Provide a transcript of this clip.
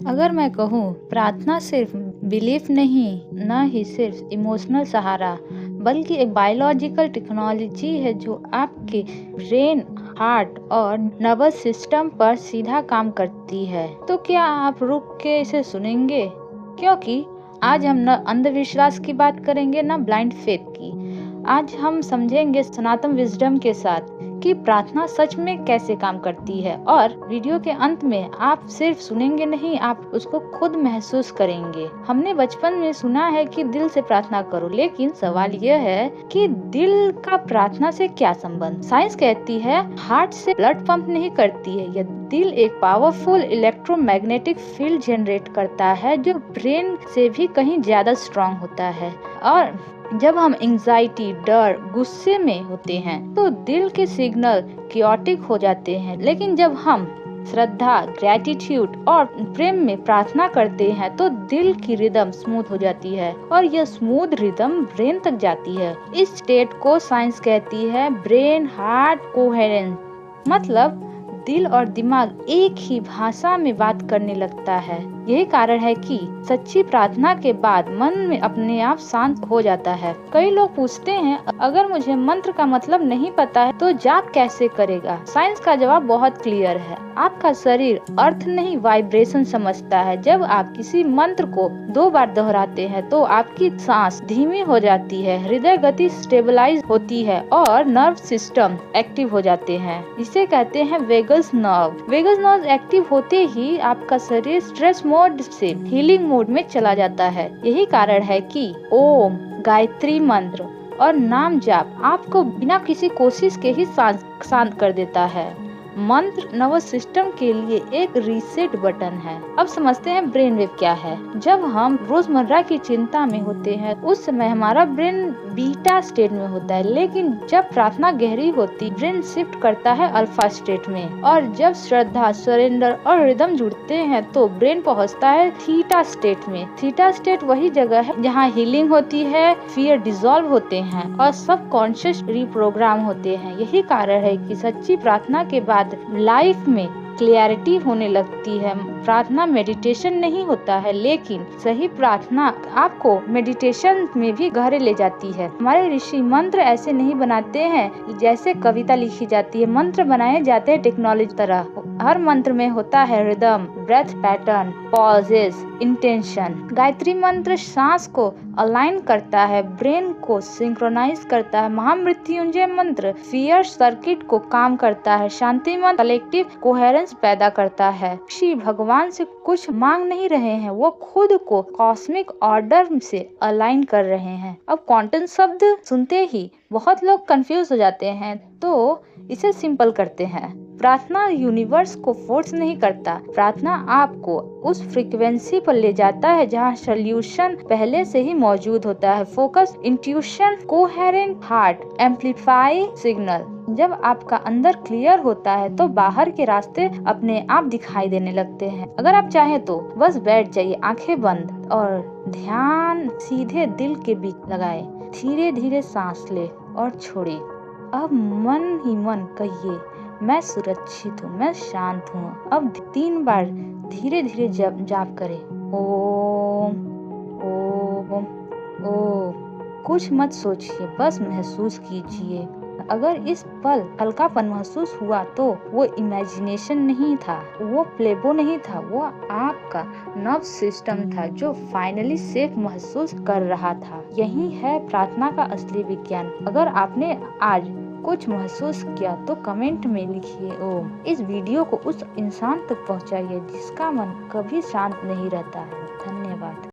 अगर मैं कहूँ प्रार्थना सिर्फ बिलीफ नहीं, न ही सिर्फ इमोशनल सहारा, बल्कि एक बायोलॉजिकल टेक्नोलॉजी है जो आपके ब्रेन, हार्ट और नर्वस सिस्टम पर सीधा काम करती है। तो क्या आप रुक के इसे सुनेंगे? क्योंकि आज हम न अंधविश्वास की बात करेंगे न ब्लाइंड फेथ की। आज हम समझेंगे सनातन विजडम के साथ कि प्रार्थना सच में कैसे काम करती है, और वीडियो के अंत में आप सिर्फ सुनेंगे नहीं, आप उसको खुद महसूस करेंगे। हमने बचपन में सुना है कि दिल से प्रार्थना करो, लेकिन सवाल यह है कि दिल का प्रार्थना से क्या संबंध? साइंस कहती है हार्ट से ब्लड पंप नहीं करती है, यह दिल एक पावरफुल इलेक्ट्रोमैग्नेटिक फील्ड जनरेट करता है जो ब्रेन से भी कहीं ज्यादा स्ट्रांग होता है। और जब हम एंजाइटी, डर, गुस्से में होते हैं तो दिल के सिग्नल क्योटिक हो जाते हैं, लेकिन जब हम श्रद्धा, ग्रेटिट्यूड और प्रेम में प्रार्थना करते हैं तो दिल की रिदम स्मूथ हो जाती है और यह स्मूथ रिदम ब्रेन तक जाती है। इस स्टेट को साइंस कहती है ब्रेन हार्ट कोहेरेंस, मतलब दिल और दिमाग एक ही भाषा में बात करने लगता है। यही कारण है कि सच्ची प्रार्थना के बाद मन में अपने आप शांत हो जाता है। कई लोग पूछते हैं अगर मुझे मंत्र का मतलब नहीं पता है तो जाप कैसे करेगा? साइंस का जवाब बहुत क्लियर है। आपका शरीर अर्थ नहीं वाइब्रेशन समझता है। जब आप किसी मंत्र को 2 बार दोहराते हैं तो आपकी सांस धीमी हो जाती है, हृदय गति स्टेबलाइज होती है और नर्व सिस्टम एक्टिव हो जाते हैं। इसे कहते हैं vagus nerve. Vagus nerve active होते ही आपका शरीर स्ट्रेस मोड से हीलिंग मोड में चला जाता है। यही कारण है कि ओम, गायत्री मंत्र और नाम जाप आपको बिना किसी कोशिश के ही शांत कर देता है। मंत्र नर्वस सिस्टम के लिए एक रीसेट बटन है। अब समझते हैं ब्रेन वेव क्या है। जब हम रोजमर्रा की चिंता में होते हैं उस समय हमारा ब्रेन बीटा स्टेट में होता है, लेकिन जब प्रार्थना गहरी होती ब्रेन शिफ्ट करता है अल्फा स्टेट में, और जब श्रद्धा, सरेंडर और रिदम जुड़ते हैं तो ब्रेन पहुंचता है थीटा स्टेट में। थीटा स्टेट वही जगह है जहाँ हीलिंग होती है, फियर डिसॉल्व होते हैं और सब कॉन्शियस रिप्रोग्राम होते हैं। यही कारण है कि सच्ची प्रार्थना के बाद लाइफ में क्लियरिटी होने लगती है। प्रार्थना मेडिटेशन नहीं होता है, लेकिन सही प्रार्थना आपको मेडिटेशन में भी गहरे ले जाती है। हमारे ऋषि मंत्र ऐसे नहीं बनाते हैं जैसे कविता लिखी जाती है। मंत्र बनाए जाते हैं टेक्नोलॉजी तरह। हर मंत्र में होता है rhythm, breath pattern, pauses, intention. Gayatri मंत्र सांस को अलाइन करता है, ब्रेन को सिंक्रोनाइज करता है। महामृत्युंजय मंत्र फियर सर्किट को काम करता है। शांति मंत्र कलेक्टिव कोहेरेंस पैदा करता है। ऋषि भगवान से कुछ मांग नहीं रहे हैं, वो खुद को कॉस्मिक ऑर्डर से अलाइन कर रहे हैं। अब क्वांटम शब्द सुनते ही बहुत लोग कंफ्यूज हो जाते हैं, तो इसे सिंपल करते हैं। प्रार्थना यूनिवर्स को फोर्स नहीं करता, प्रार्थना आपको उस फ्रीक्वेंसी पर ले जाता है जहाँ सॉल्यूशन पहले से ही मौजूद होता है। Focus, intuition, coherent heart, amplify signal. जब आपका अंदर क्लियर होता है तो बाहर के रास्ते अपने आप दिखाई देने लगते हैं। अगर आप चाहें तो बस बैठ जाइए, आंखें बंद, और ध्यान सीधे दिल के बीच लगाए। धीरे धीरे सांस ले और छोड़े। अब मन ही मन कहिए मैं सुरक्षित हूँ, मैं शांत हूँ। अब 3 बार धीरे धीरे जाप करें। ओम ओम ओम। कुछ मत सोचिए, बस महसूस कीजिए। अगर इस पल हल्कापन महसूस हुआ तो वो इमेजिनेशन नहीं था, वो प्लेबो नहीं था, वो आपका नर्व सिस्टम था जो फाइनली सेफ महसूस कर रहा था। यही है प्रार्थना का असली विज्ञान। अगर आपने आज कुछ महसूस किया तो कमेंट में लिखिए ओम। इस वीडियो को उस इंसान तक पहुंचाइए जिसका मन कभी शांत नहीं रहता है। धन्यवाद।